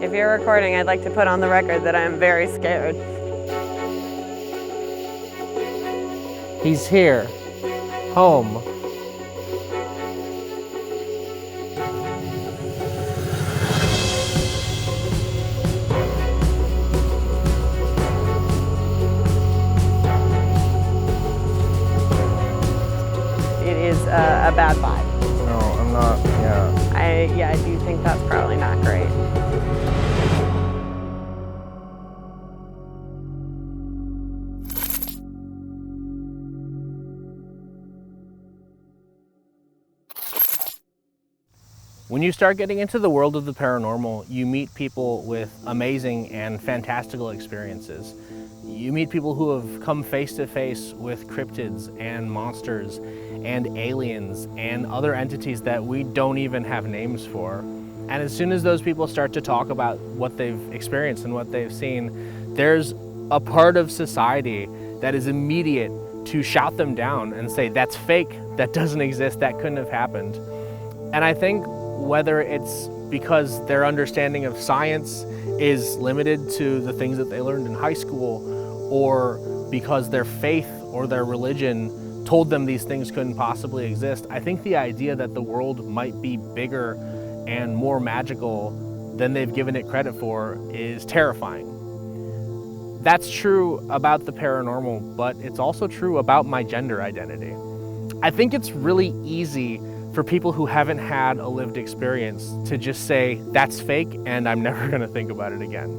If you're recording, I'd like to put on the record that I'm very scared. He's here. Home. It is a bad vibe. No, I'm not, I do think that's probably not great. When you start getting into the world of the paranormal, you meet people with amazing and fantastical experiences. You meet people who have come face to face with cryptids and monsters and aliens and other entities that we don't even have names for. And as soon as those people start to talk about what they've experienced and what they've seen, there's a part of society that is immediate to shout them down and say, that's fake, that doesn't exist, that couldn't have happened. And I think whether it's because their understanding of science is limited to the things that they learned in high school, or because their faith or their religion told them these things couldn't possibly exist, I think the idea that the world might be bigger and more magical than they've given it credit for is terrifying. That's true about the paranormal, but it's also true about my gender identity. I think it's really easy for people who haven't had a lived experience to just say, that's fake and I'm never gonna think about it again.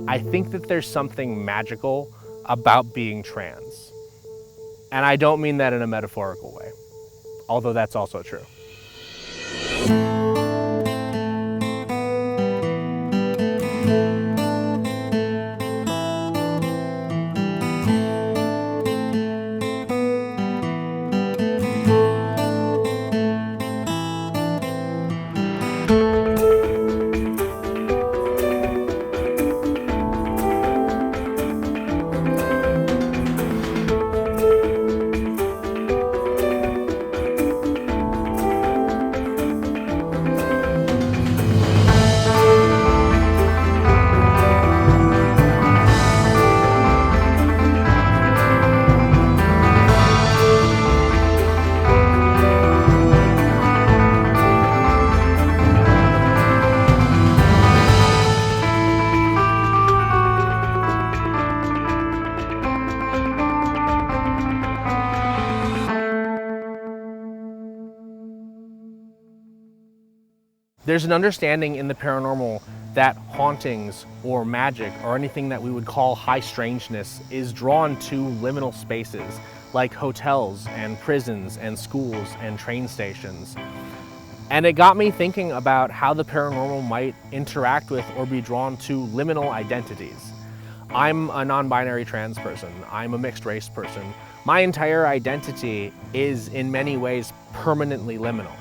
I think that there's something magical about being trans. And I don't mean that in a metaphorical way, although that's also true. There's an understanding in the paranormal that hauntings or magic or anything that we would call high strangeness is drawn to liminal spaces like hotels and prisons and schools and train stations. And it got me thinking about how the paranormal might interact with or be drawn to liminal identities. I'm a non-binary trans person. I'm a mixed race person. My entire identity is in many ways permanently liminal.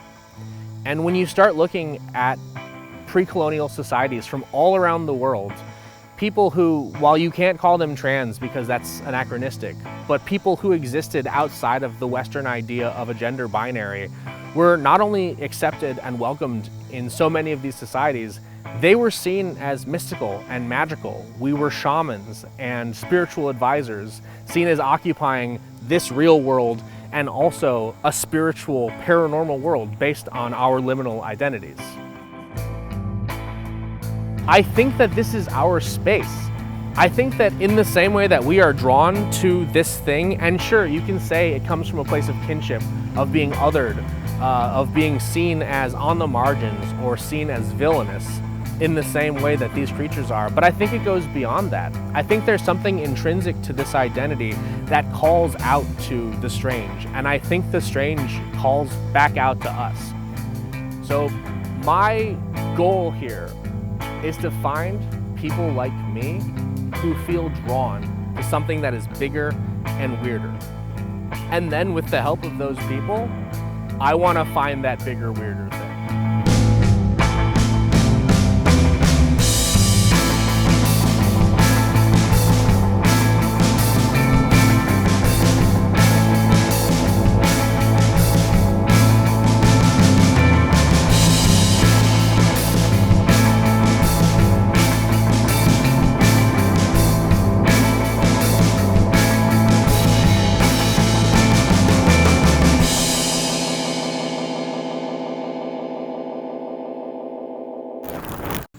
And when you start looking at pre-colonial societies from all around the world, people who, while you can't call them trans because that's anachronistic, but people who existed outside of the Western idea of a gender binary were not only accepted and welcomed in so many of these societies, they were seen as mystical and magical. We were shamans and spiritual advisors, seen as occupying this real world and also a spiritual, paranormal world based on our liminal identities. I think that this is our space. I think that in the same way that we are drawn to this thing, and sure, you can say it comes from a place of kinship, of being othered, of being seen as on the margins or seen as villainous, in the same way that these creatures are, but I think it goes beyond that. I think there's something intrinsic to this identity that calls out to the strange, and I think the strange calls back out to us. So my goal here is to find people like me who feel drawn to something that is bigger and weirder. And then with the help of those people, I want to find that bigger, weirder thing.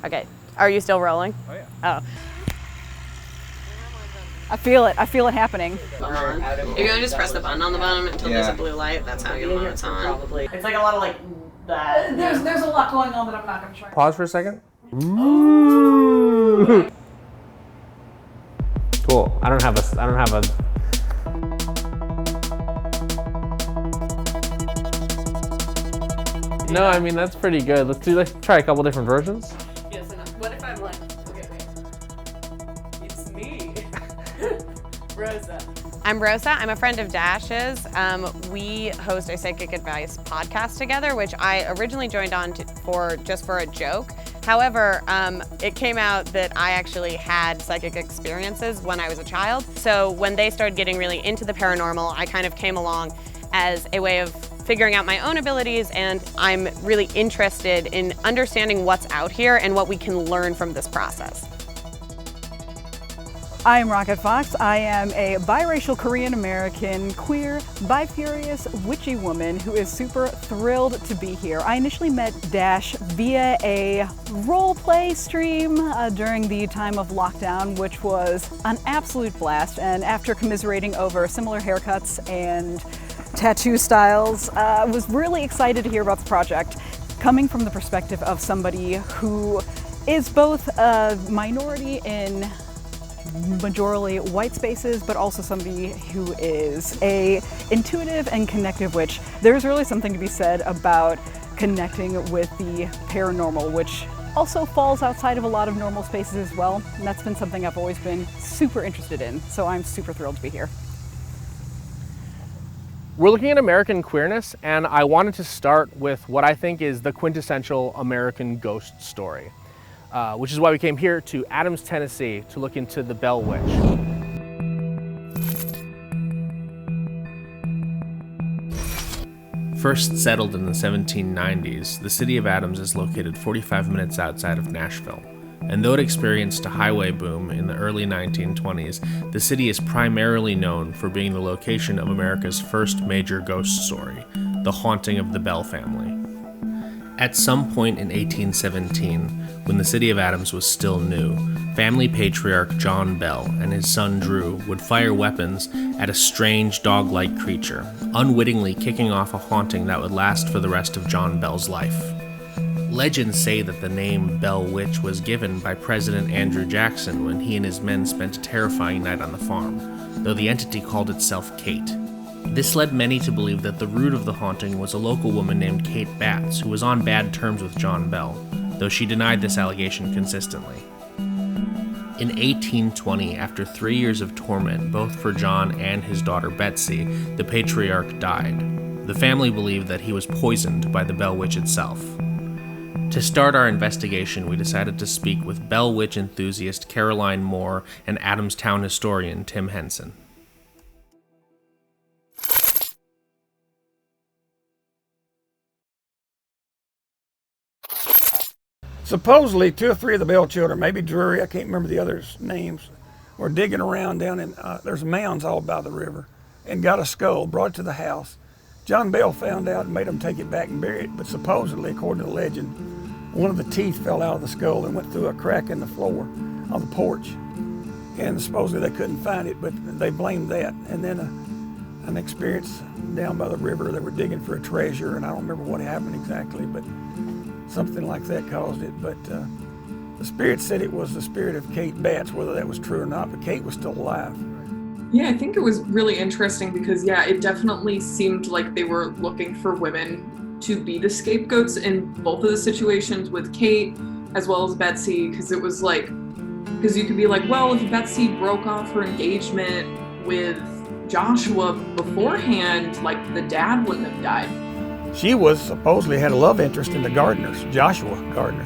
Okay, are you still rolling? Oh yeah. Oh. I feel it happening. If you want to just press the button on the bottom until there's a blue light, that's how you know it's on. It's like a lot of like that. There's a lot going on that I'm not going to try. Pause for a second. Ooh. Cool. I don't have a. No, I mean that's pretty good. Let's try a couple different versions. Yes, and what if I'm like, okay, wait. It's me, Rosa. I'm Rosa. I'm a friend of Dash's. We host a psychic advice podcast together, which I originally joined on just for a joke. However, it came out that I actually had psychic experiences when I was a child. So when they started getting really into the paranormal, I kind of came along as a way of figuring out my own abilities, and I'm really interested in understanding what's out here and what we can learn from this process. I am Rosa and Fox. I am a biracial Korean-American, queer, bi-curious, witchy woman who is super thrilled to be here. I initially met Dash via a role play stream during the time of lockdown, which was an absolute blast. And after commiserating over similar haircuts and tattoo styles, I was really excited to hear about the project, coming from the perspective of somebody who is both a minority in majorly white spaces, but also somebody who is a intuitive and connective witch. There's really something to be said about connecting with the paranormal, which also falls outside of a lot of normal spaces as well. And that's been something I've always been super interested in. So I'm super thrilled to be here. We're looking at American queerness, and I wanted to start with what I think is the quintessential American ghost story, which is why we came here to Adams, Tennessee to look into the Bell Witch. First settled in the 1790s, the city of Adams is located 45 minutes outside of Nashville. And though it experienced a highway boom in the early 1920s, the city is primarily known for being the location of America's first major ghost story, the haunting of the Bell family. At some point in 1817, when the city of Adams was still new, family patriarch John Bell and his son Drew would fire weapons at a strange dog-like creature, unwittingly kicking off a haunting that would last for the rest of John Bell's life. Legends say that the name Bell Witch was given by President Andrew Jackson when he and his men spent a terrifying night on the farm, though the entity called itself Kate. This led many to believe that the root of the haunting was a local woman named Kate Batts, who was on bad terms with John Bell, though she denied this allegation consistently. In 1820, after 3 years of torment, both for John and his daughter Betsy, the patriarch died. The family believed that he was poisoned by the Bell Witch itself. To start our investigation, we decided to speak with Bell Witch enthusiast Caroline Moore and Adams town historian Tim Henson. Supposedly, 2 or 3 of the Bell children, maybe Drury, I can't remember the others' names, were digging around down in, there's mounds all by the river, and got a skull, brought it to the house. John Bell found out and made them take it back and bury it, but supposedly, according to the legend, one of the teeth fell out of the skull and went through a crack in the floor on the porch. And supposedly they couldn't find it, but they blamed that. And then an experience down by the river, they were digging for a treasure, and I don't remember what happened exactly, but something like that caused it. But the spirit said it was the spirit of Kate Batts, whether that was true or not, but Kate was still alive. Yeah, I think it was really interesting because, yeah, it definitely seemed like they were looking for women to be the scapegoats in both of the situations with Kate as well as Betsy, because it was like, because you could be like, well, if Betsy broke off her engagement with Joshua beforehand, like the dad wouldn't have died. She was supposedly had a love interest in the gardeners, Joshua Gardner.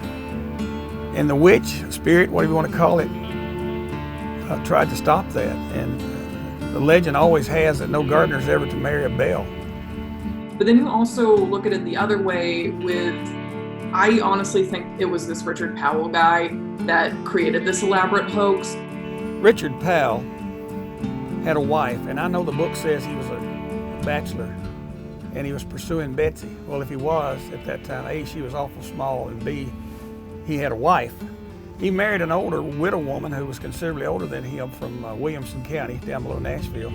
And the witch, spirit, whatever you want to call it, tried to stop that. And the legend always has that no gardener's ever to marry a Bell. But then you also look at it the other way with, I honestly think it was this Richard Powell guy that created this elaborate hoax. Richard Powell had a wife, and I know the book says he was a bachelor, and he was pursuing Betsy. Well, if he was at that time, A, she was awful small, and B, he had a wife. He married an older widow woman who was considerably older than him from Williamson County, down below Nashville.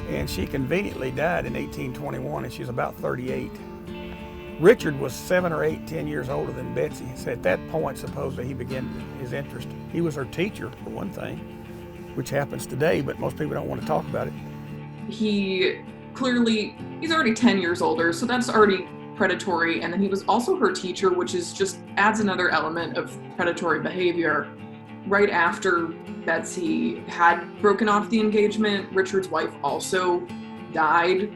And she conveniently died in 1821, and she was about 38. Richard was 7 or 8, 10 years older than Betsy. So at that point, supposedly, he began his interest. He was her teacher, for one thing, which happens today, but most people don't want to talk about it. He's already 10 years older, so that's already predatory. And then he was also her teacher, which is just adds another element of predatory behavior. Right after Betsy had broken off the engagement, Richard's wife also died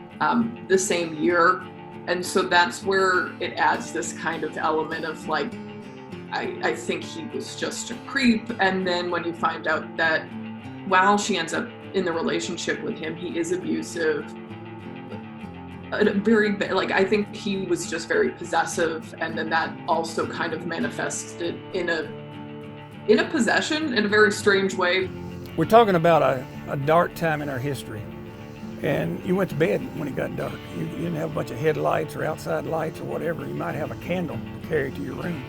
the same year. And so that's where it adds this kind of element of like, I think he was just a creep. And then when you find out that while she ends up in the relationship with him, he is abusive. I think he was just very possessive. And then that also kind of manifested in a possession in a very strange way. We're talking about a dark time in our history. And you went to bed when it got dark. You didn't have a bunch of headlights or outside lights or whatever. You might have a candle to carry to your room.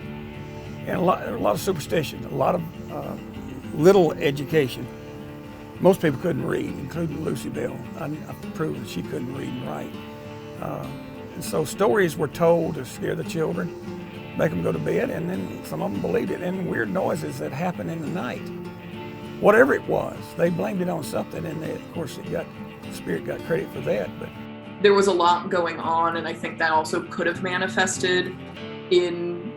And a lot of superstition, a lot of little education. Most people couldn't read, including Lucy Bell. I proved that she couldn't read and write. And so stories were told to scare the children, make them go to bed, and then some of them believed it. And weird noises that happened in the night. Whatever it was, they blamed it on something, and of course the spirit got credit for that. But there was a lot going on, and I think that also could have manifested in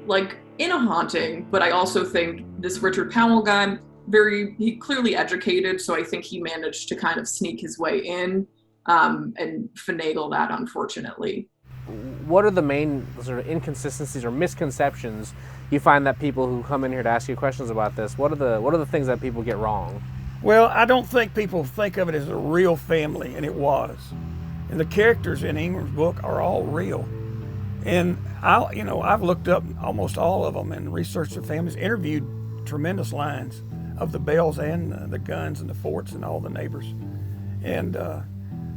a haunting. But I also think this Richard Powell guy, he clearly educated, so I think he managed to kind of sneak his way in and finagle that, unfortunately. What are the main sort of inconsistencies or misconceptions you find that people who come in here to ask you questions about this, what are the things that people get wrong? Well, I don't think people think of it as a real family, and it was. And the characters in Ingram's book are all real. And I've looked up almost all of them and researched their families, interviewed tremendous lines of the Bells and the Guns and the Forts and all the neighbors. And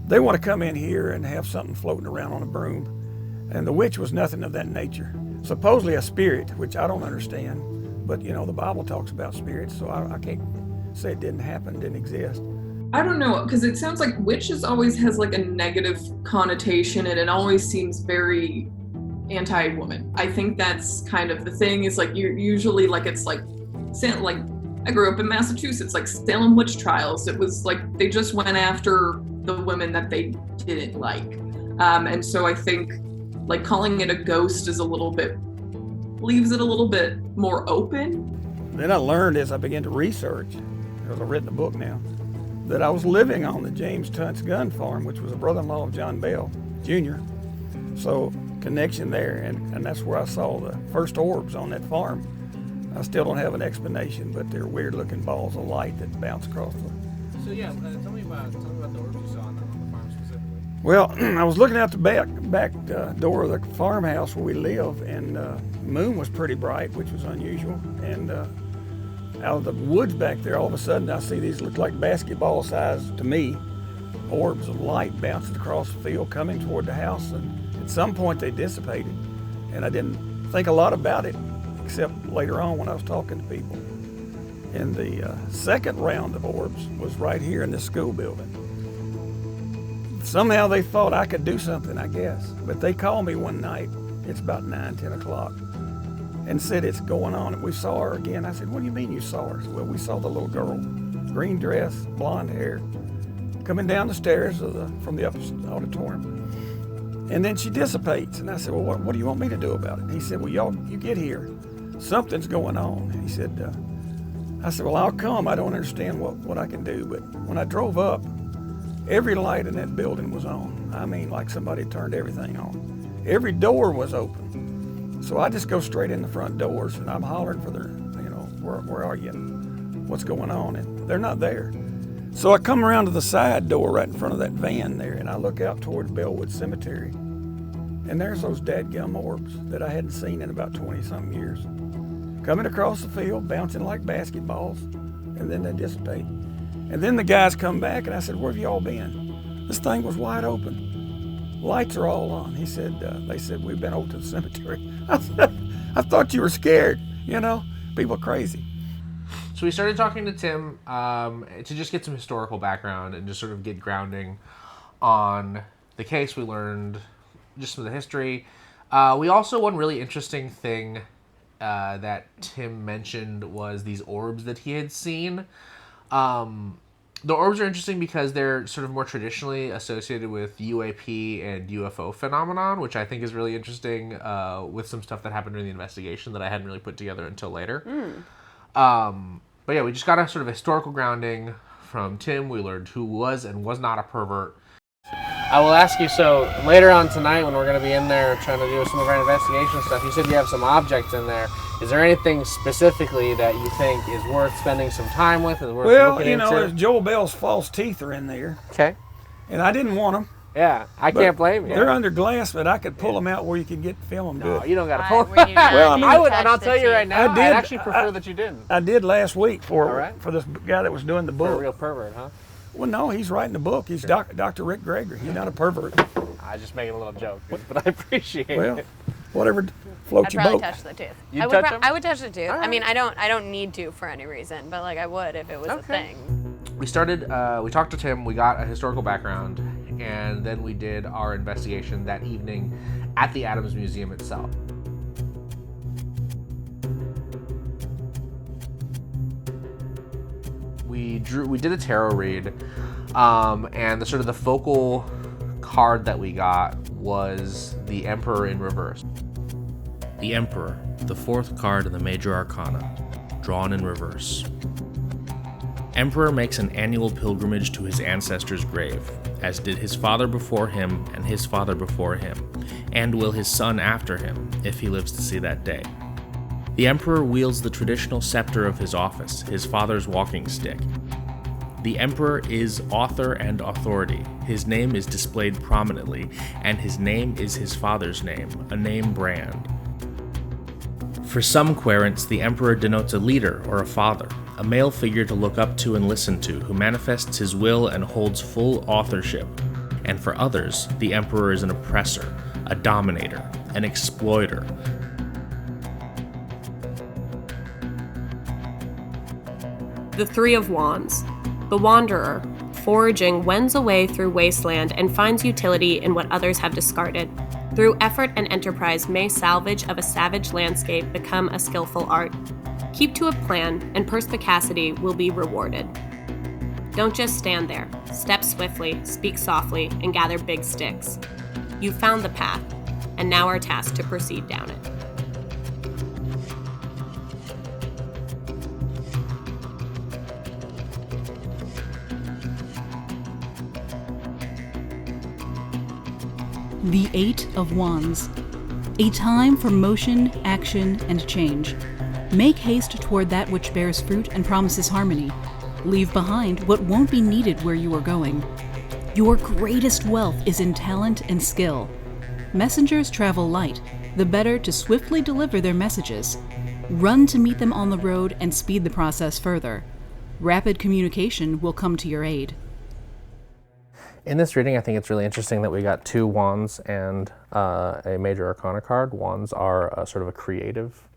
they want to come in here and have something floating around on a broom. And the witch was nothing of that nature. Supposedly a spirit, which I don't understand, but the Bible talks about spirits, so I can't say it didn't happen, didn't exist. I don't know, because it sounds like witches always has like a negative connotation, and it always seems very anti-woman. I think that's kind of the thing, is like you're usually like, it's like I grew up in Massachusetts, like Salem witch trials. It was like they just went after the women that they didn't like. And so I think like calling it a ghost is leaves it a little bit more open. Then I learned as I began to research, because I've written a book now, that I was living on the James Tunt's gun farm, which was a brother-in-law of John Bell, Jr. So connection there, and that's where I saw the first orbs on that farm. I still don't have an explanation, but they're weird-looking balls of light that bounce across the... So yeah, tell me about the orbs you saw on the farm specifically. Well, I was looking out the back door of the farmhouse where we live, and the moon was pretty bright, which was unusual. And out of the woods back there, all of a sudden I see these look like basketball size, to me, orbs of light bouncing across the field coming toward the house. And at some point they dissipated, and I didn't think a lot about it, except later on when I was talking to people. And the second round of orbs was right here in this school building. Somehow they thought I could do something, I guess. But they called me one night, it's about 9, 10 o'clock, and said it's going on. And we saw her again. I said, what do you mean you saw her? Well, we saw the little girl, green dress, blonde hair, coming down the stairs from the upper auditorium. And then she dissipates. And I said, well, what do you want me to do about it? And he said, well, you get here. Something's going on. And he said, I said, well, I'll come. I don't understand what I can do. But when I drove up, every light in that building was on. I mean, like somebody turned everything on. Every door was open. So I just go straight in the front doors, and I'm hollering for their, where are you? What's going on? And they're not there. So I come around to the side door right in front of that van there, and I look out toward Bellwood Cemetery. And there's those dadgum orbs that I hadn't seen in about 20-something years, coming across the field, bouncing like basketballs, and then they dissipate. And then the guys come back, and I said, where have you all been? This thing was wide open. Lights are all on. He said, they said, we've been over to the cemetery. I thought you were scared, People are crazy. So we started talking to Tim to just get some historical background and just sort of get grounding on the case. We learned just some of the history. We also, one really interesting thing that Tim mentioned was these orbs that he had seen. The orbs are interesting because they're sort of more traditionally associated with UAP and UFO phenomenon, which I think is really interesting with some stuff that happened during the investigation that I hadn't really put together until later. But yeah, we just got a sort of historical grounding from Tim. We learned who was and was not a pervert. I will ask you, so later on tonight when we're going to be in there trying to do some of our investigation stuff, you said you have some objects in there. Is there anything specifically that you think is worth spending some time with? Is worth looking into? There's Joel Bell's false teeth are in there. Okay. And I didn't want them. Yeah, I can't blame you. They're under glass, but I could pull them out where you can film them good. No, you don't got to pull them out. Well, I would, and I'll tell you right now, I'd actually prefer that you didn't. I did last week for this guy that was doing the book. For a real pervert, huh? Well, no, he's writing the book. He's Dr. Rick Gregory. He's not a pervert. I just making a little joke, but I appreciate it. Whatever floats your boat. I'd probably touch the tooth. You'd touch them? I would touch the tooth. Right. I mean, I don't need to for any reason, but I would if it was a thing. We started, we talked to Tim, we got a historical background, and then we did our investigation that evening at the Adams Museum itself. We did a tarot read, and the focal card that we got was the Emperor in reverse. The Emperor, the fourth card in the Major Arcana, drawn in reverse. Emperor makes an annual pilgrimage to his ancestor's grave, as did his father before him and his father before him, and will his son after him, if he lives to see that day. The Emperor wields the traditional scepter of his office, his father's walking stick. The Emperor is author and authority. His name is displayed prominently, and his name is his father's name, a name brand. For some querents, the Emperor denotes a leader or a father, a male figure to look up to and listen to, who manifests his will and holds full authorship. And for others, the Emperor is an oppressor, a dominator, an exploiter. The Three of Wands. The Wanderer, foraging, wends away through wasteland and finds utility in what others have discarded. Through effort and enterprise may salvage of a savage landscape become a skillful art. Keep to a plan, and perspicacity will be rewarded. Don't just stand there. Step swiftly, speak softly, and gather big sticks. You've found the path, and now are tasked to proceed down it. The Eight of Wands. A time for motion, action, and change. Make haste toward that which bears fruit and promises harmony. Leave behind what won't be needed where you are going. Your greatest wealth is in talent and skill. Messengers travel light, the better to swiftly deliver their messages. Run to meet them on the road and speed the process further. Rapid communication will come to your aid. In this reading, I think it's really interesting that we got two wands and a major arcana card. Wands are sort of a creative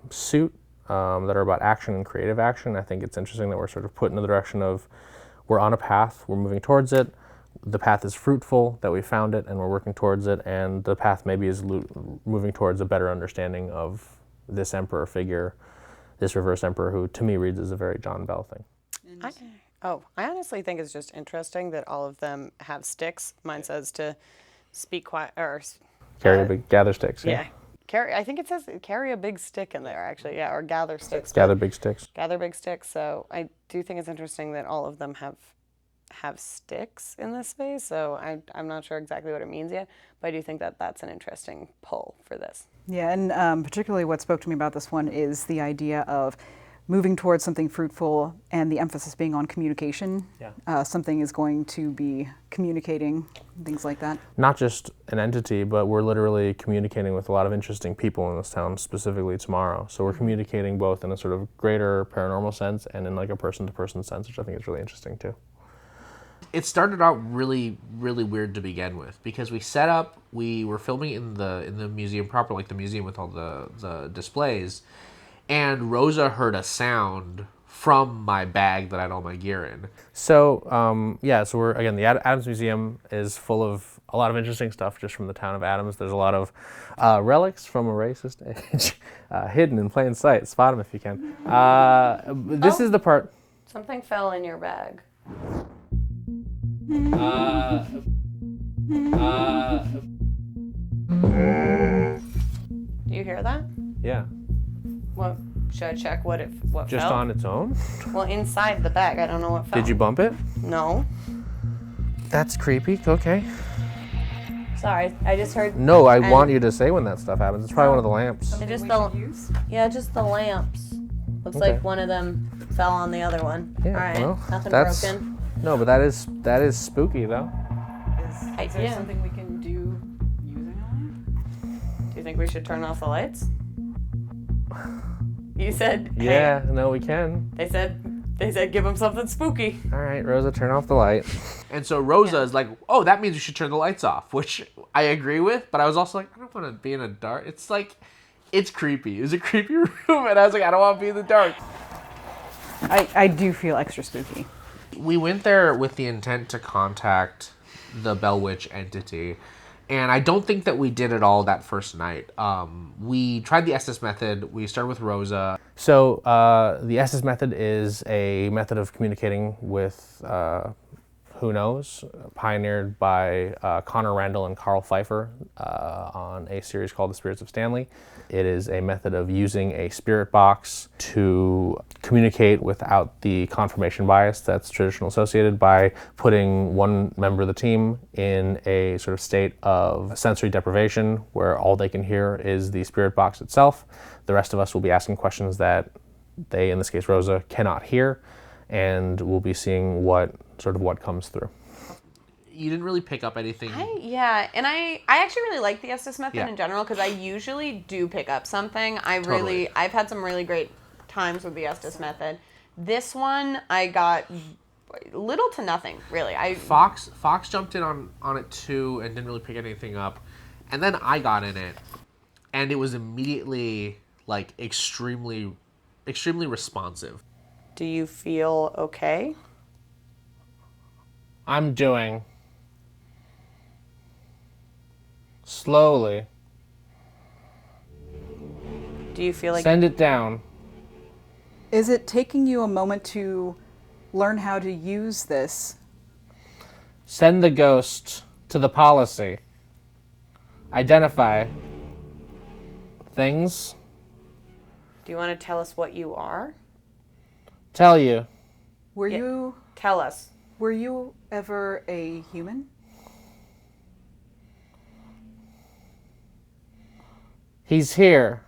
suit that are about action and creative action. I think it's interesting that we're sort of put in the direction of we're on a path, we're moving towards it. The path is fruitful, that we found it and we're working towards it, and the path maybe is moving towards a better understanding of this emperor figure, this reverse emperor, who to me reads as a very John Bell thing. I honestly think it's just interesting that all of them have sticks. Mine says to speak quiet or Gather sticks. Yeah. Carry. I think it says carry a big stick in there actually. Yeah, or gather sticks. Gather big sticks. Gather big sticks. So I do think it's interesting that all of them have sticks in this space. So I'm not sure exactly what it means yet, but I do think that that's an interesting pull for this. Yeah, and particularly what spoke to me about this one is the idea of moving towards something fruitful and the emphasis being on communication. Yeah. Something is going to be communicating, things like that. Not just an entity, but we're literally communicating with a lot of interesting people in this town, specifically tomorrow. So we're communicating both in a sort of greater paranormal sense and in like a person-to-person sense, which I think is really interesting too. it started out really, really weird to begin with because we set up. We were filming in the museum proper, like the museum with all the displays, and Rosa heard a sound from my bag that I had all my gear in. So so we're again, the Adams Museum is full of a lot of interesting stuff just from the town of Adams. There's a lot of relics from a racist age, hidden in plain sight. Spot them if you can. This is the part. Something fell in your bag. Do you hear that? Yeah. What? Should I check what Just fell? on its own? Well, inside the bag. I don't know what fell. Did you bump it? No. That's creepy. Okay. Sorry, I just heard. No, I want you to say when that stuff happens. It's probably one of the lamps. It just just the lamps. Looks Okay. like one of them fell on the other one. Yeah, All right, well, nothing that's- broken. No, but that is spooky though. Is there Yeah. something we can do using a lamp? Do you think we should turn off the lights? You said. Hey, Yeah, no, we can. They said give them something spooky. All right, Rosa, turn off the light. And so Rosa is like, oh, that means we should turn the lights off, which I agree with, but I was also like, I don't want to be in a dark. It's like, it's creepy. It was a creepy room, and I was like, I don't want to be in the dark. I do feel extra spooky. We went there with the intent to contact the Bell Witch entity, and I don't think that we did it all that first night. We tried the Estes method. We started with Rosa. So the Estes method is a method of communicating with who knows, pioneered by Connor Randall and Carl Pfeiffer on a series called The Spirits of Stanley. It is a method of using a spirit box to communicate without the confirmation bias that's traditionally associated by putting one member of the team in a sort of state of sensory deprivation where all they can hear is the spirit box itself. The rest of us will be asking questions that they, in this case Rosa, cannot hear, and we'll be seeing what comes through. You didn't really pick up anything. I actually really like the Estes method Yeah. in general because I usually do pick up something. Totally. I've had some really great times with the Estes method. This one I got little to nothing really. Fox jumped in on it too and didn't really pick anything up, and then I got in it, and it was immediately like extremely responsive. Do you feel okay? I'm doing slowly. Do you feel like Send it down. Is it taking you a moment to learn how to use this? Send the ghost to the policy. Identify things. Do you want to tell us what you are? Tell you. Tell us. Were you ever a human? He's here.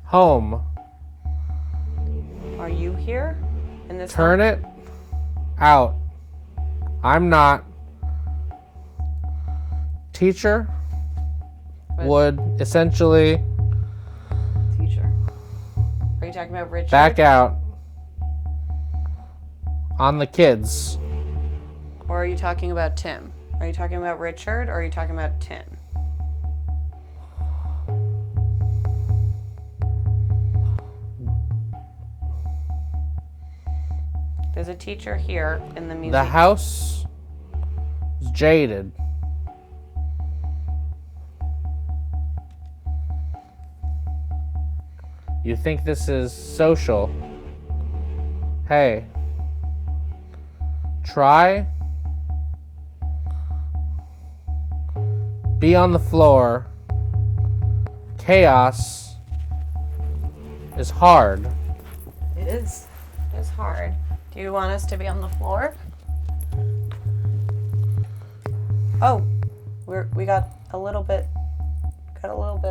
Home. Are you here in this Turn it out. I'm not. Teacher would essentially teacher? Are you talking about Richard? back out on the kids. Or are you talking about Tim? Are you talking about Richard or are you talking about Tim? There's a teacher here in the museum. The house is jaded. You think this is social? Hey, try. Be on the floor. Chaos is hard. It is. It's hard. Do you want us to be on the floor? Oh, we got a little bit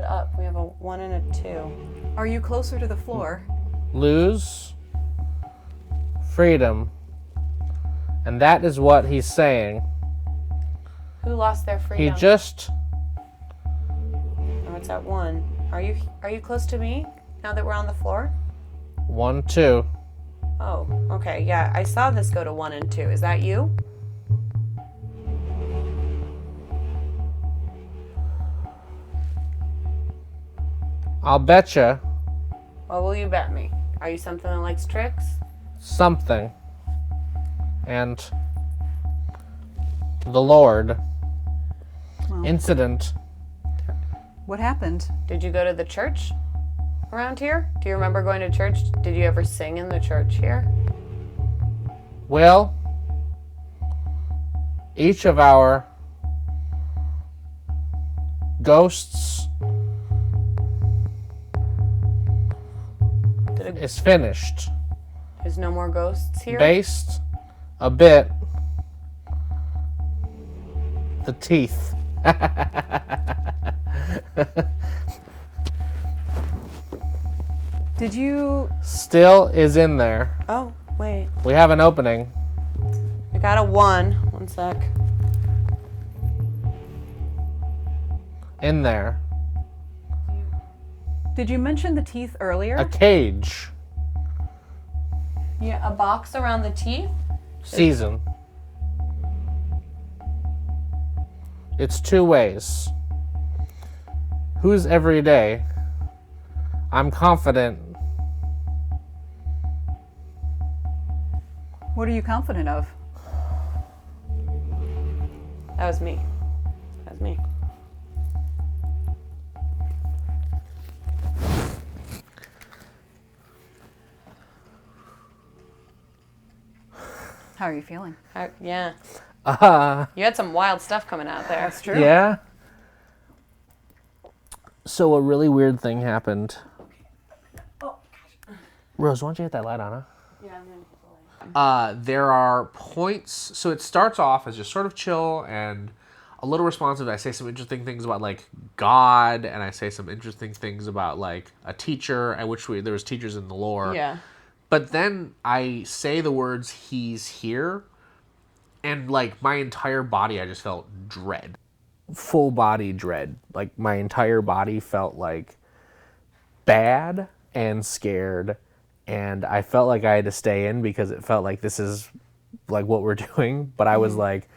up. We have a 1 and a 2. Are you closer to the floor? Lose freedom. And that is what he's saying. Who lost their freedom? He just Oh, it's at 1. Are you close to me now that we're on the floor? 1, 2. Oh, okay, yeah. I saw this go to 1 and 2. Is that you? I'll betcha What will you bet me? Are you something that likes tricks? something. And the Lord. Incident. What happened? Did you go to the church around here? Do you remember going to church? Did you ever sing in the church here? Well, each of our ghosts is finished. There's no more ghosts here? Based a bit the teeth. Did you... Still is in there. Oh, wait. We have an opening. I got a 1. 1 sec. In there. Did you mention the teeth earlier? A cage. Yeah, a box around the teeth? Season. It's 2 ways. Who's every day? I'm confident. What are you confident of? That was me. That was me. How are you feeling? Yeah. You had some wild stuff coming out there. That's true. Yeah. So a really weird thing happened. Rose, why don't you hit that light on, huh? Yeah, I'm gonna hit the light. There are points. So it starts off as just sort of chill and a little responsive. I say some interesting things about like God, and I say some interesting things about like a teacher. At which there was teachers in the lore. Yeah. But then I say the words "he's here," and like my entire body, I just felt dread. Full body dread. Like my entire body felt like bad and scared, and I felt like I had to stay in because it felt like this is like what we're doing. But I was like,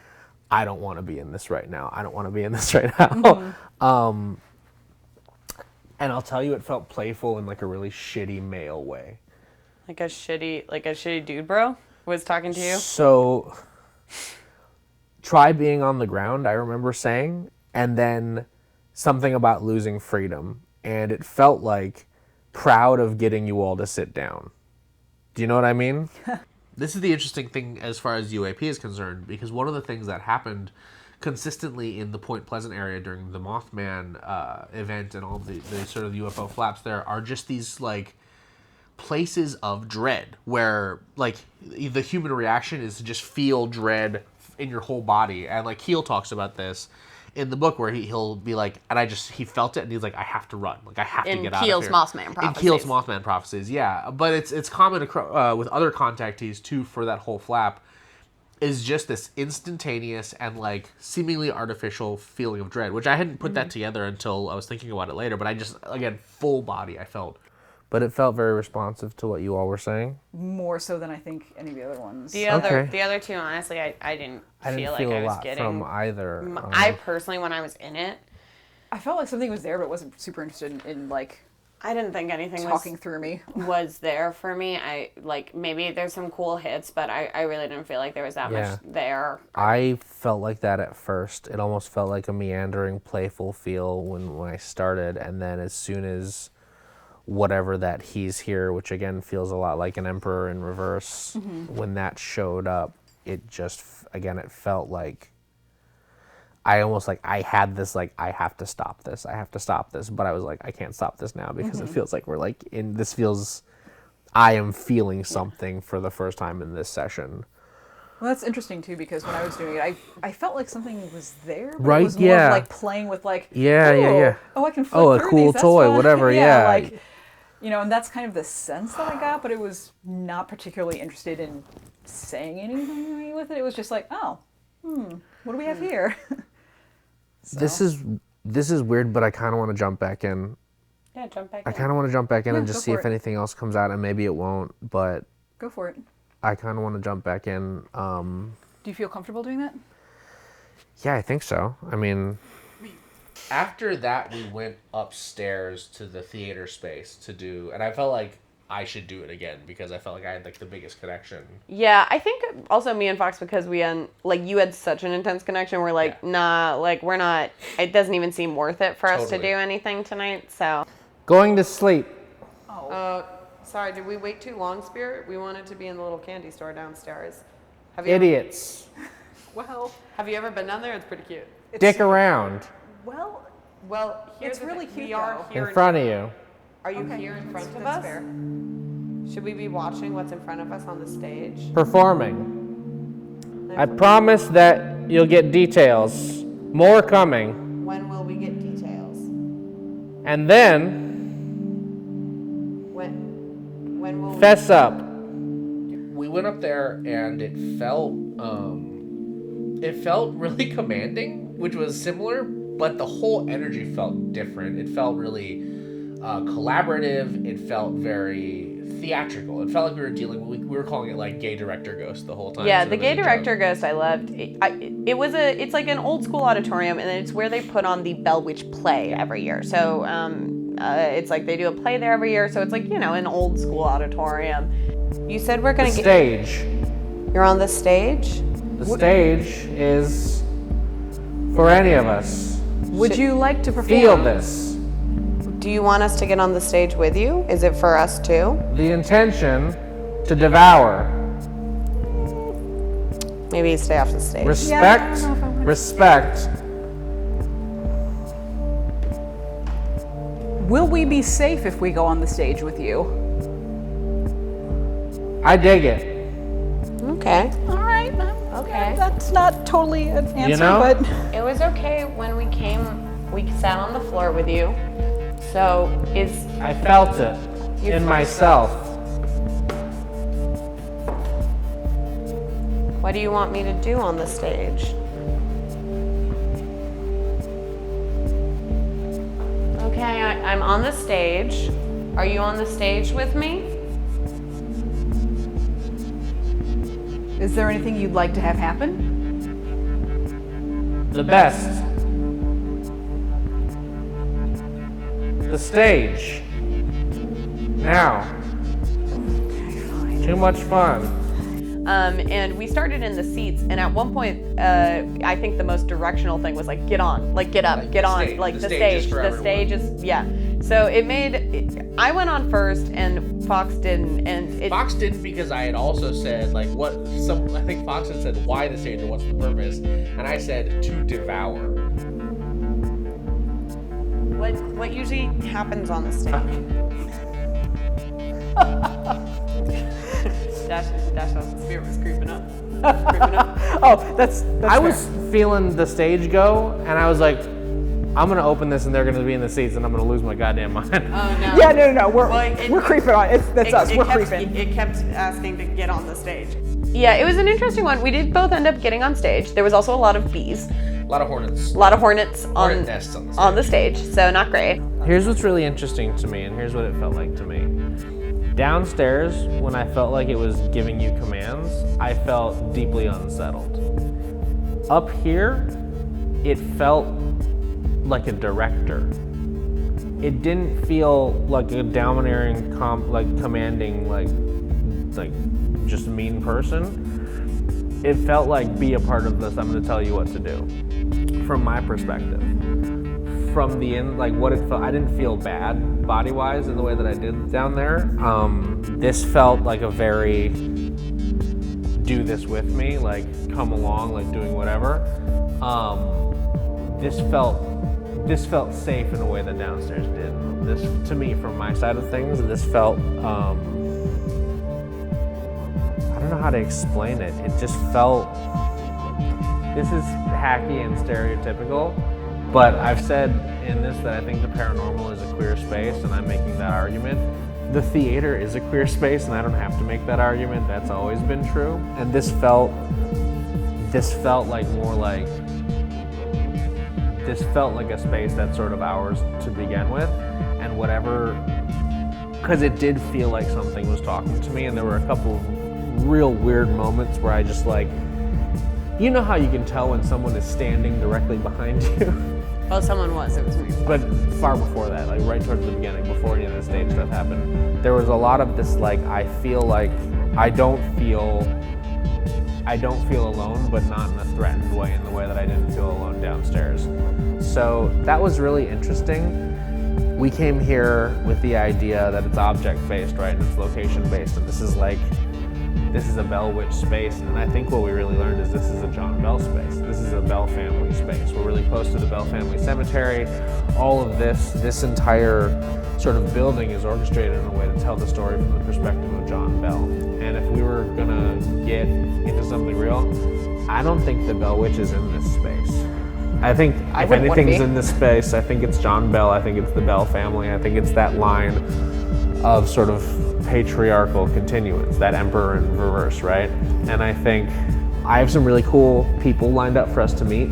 I don't want to be in this right now. I don't want to be in this right now. And I'll tell you, it felt playful in like a really shitty male way. Like a shitty dude bro was talking to you? So, try being on the ground, I remember saying, and then something about losing freedom. And it felt like proud of getting you all to sit down. Do you know what I mean? This is the interesting thing as far as UAP is concerned, because one of the things that happened consistently in the Point Pleasant area during the Mothman event and all the sort of UFO flaps there are just these like places of dread where like the human reaction is to just feel dread in your whole body. And like Keel talks about this in the book where he'll be like, and he felt it and he's like, I have to run, like I have to get out of here. In Keel's Mothman prophecies. In Keel's Mothman prophecies, yeah. But it's common with other contactees too for that whole flap is just this instantaneous and like seemingly artificial feeling of dread, which I hadn't put that together until I was thinking about it later. But I just, again, full body, I felt. But it felt very responsive to what you all were saying. More so than I think any of the other ones. The other two, honestly, I didn't feel like I was getting from either. I personally, when I was in it, I felt like something was there, but wasn't super interested in like I didn't think anything talking through me was there for me. I like maybe there's some cool hits, but I really didn't feel like there was that much there. I felt like that at first. It almost felt like a meandering, playful feel when I started, and then as soon as whatever that he's here, which again feels a lot like an emperor in reverse, when that showed up, it just again it felt like I almost like I had this like I have to stop this, but I was like I can't stop this now because it feels like we're like in this feels I am feeling something for the first time in this session. Well, that's interesting too because when I was doing it, I felt like something was there, but right? It was more of like playing with like yeah. Oh, I can flip a cool these. toy, fun. whatever. Yeah, like and that's kind of the sense that I got, but it was not particularly interested in saying anything with it. It was just like, oh, what do we have here? So. This is weird, but I kind of want to jump back in. Yeah, jump back in. I kind of want to jump back in and just see for if it. anything else comes out, and maybe it won't, but Go for it. I kind of want to jump back in. Do you feel comfortable doing that? Yeah, I think so. I mean, after that, we went upstairs to the theater space to do, and I felt like I should do it again because I felt like I had like the biggest connection. Yeah, I think also me and Fox, because we like you had such an intense connection. We're like, nah, like we're not. It doesn't even seem worth it for us to do anything tonight. So Going to sleep. Sorry, did we wait too long, Spirit? We wanted to be in the little candy store downstairs. Idiots. Well, Have you ever been down there? It's pretty cute. Dick around well, Here's it's really cute, We are though. here in front of you. Are you here in front of us? Fair. Should we be watching what's in front of us on the stage? Performing. I promise that you'll get details. More coming. When will we get details? And then, When will fess up. We went up there and it felt really commanding, which was similar, but the whole energy felt different. It felt really collaborative. It felt very theatrical. It felt like we were dealing with, we were calling it like gay director ghost the whole time. Yeah, the gay director ghost I loved. It's like an old school auditorium, and it's where they put on the Bell Witch play every year. So it's like they do a play there every year. So it's like, you know, an old school auditorium. You said we're gonna Stage. You're on the stage? The stage is for any of us. Would you like to perform? Feel this. Do you want us to get on the stage with you? Is it for us too? The intention to devour. Maybe stay off the stage. Respect. Respect. Will we be safe if we go on the stage with you? I dig it. Okay. All right. Okay. That's not totally an answer, You know? but It was okay when we sat on the floor with you. So I felt it in myself. what do you want me to do on the stage? Okay, I'm on the stage. Are you on the stage with me? is there anything you'd like to have happen? The best. The stage. Now. Too much fun. And we started in the seats, and at one point, I think the most directional thing was like, get on, like get up, Like get the on, stage. like The the stage is stage. for The stage is, yeah. So I went on first, and Fox didn't, and Fox didn't because I had also said like I think Fox had said why the stage or what's the purpose, and I said to devour. What usually happens on the stage? Dash off the spirit was creeping up. Oh, that's I fair. was feeling the stage go, and I was like, I'm gonna open this, and they're gonna be in the seats, and I'm gonna lose my goddamn mind. Oh no. Yeah, no. We're Well, creeping on. That's us. We're creeping. It kept asking to get on the stage. Yeah, it was an interesting one. We did both end up getting on stage. There was also a lot of bees, A lot of hornets. a lot of hornets Hornet nests on the stage. on the stage. So not great. Here's what's really interesting to me, and here's what it felt like to me. Downstairs, when I felt like it was giving you commands, I felt deeply unsettled. Up here, it felt like a director. It didn't feel like a domineering, commanding, like just mean person. It felt like, be a part of this, I'm gonna tell you what to do. From my perspective. From the end, like what it felt, I didn't feel bad body-wise in the way that I did down there. This felt like a very do this with me, like come along, like doing whatever. This felt safe in a way that downstairs did. This, to me, from my side of things, this felt, I don't know how to explain it. It just felt, this is hacky and stereotypical, but I've said in this that I think the paranormal is a queer space, and I'm making that argument. The theater is a queer space, and I don't have to make that argument. That's always been true. And this felt like more like, this felt like a space that's sort of ours to begin with, and whatever because it did feel like something was talking to me, and there were a couple of real weird moments where I just like, you know how you can tell when someone is standing directly behind you? Well, someone was. It was me. But far before that, like right towards the beginning, before any of the stage stuff happened, there was a lot of this like, I feel like I don't feel alone, but not in a threatened way, in the way that I didn't feel alone downstairs. So that was really interesting. We came here with the idea that it's object-based, right, and it's location-based, and this is a Bell Witch space, and I think what we really learned is this is a John Bell space. This is a Bell family space. We're really close to the Bell family cemetery. All of this entire sort of building is orchestrated in a way to tell the story from the perspective of John Bell. And if we were gonna get into something real, I don't think the Bell Witch is in this space. I think if anything's in this space, I think it's John Bell, I think it's the Bell family, I think it's that line of sort of patriarchal continuance, that emperor in reverse, right? And I think I have some really cool people lined up for us to meet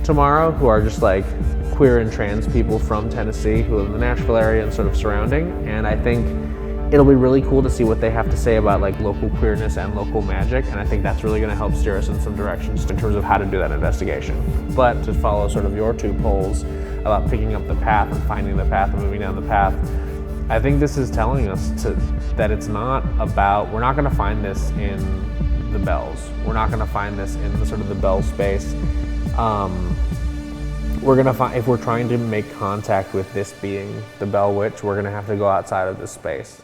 tomorrow who are just like queer and trans people from Tennessee who live in the Nashville area and sort of surrounding, and I think it'll be really cool to see what they have to say about like local queerness and local magic, and I think that's really going to help steer us in some directions in terms of how to do that investigation. But to follow sort of your two polls about picking up the path and finding the path and moving down the path, I think this is telling us that it's not about, we're not going to find this in the Bells. We're not going to find this in the sort of the Bell space. We're going to find, if we're trying to make contact with this being the Bell Witch, we're going to have to go outside of this space.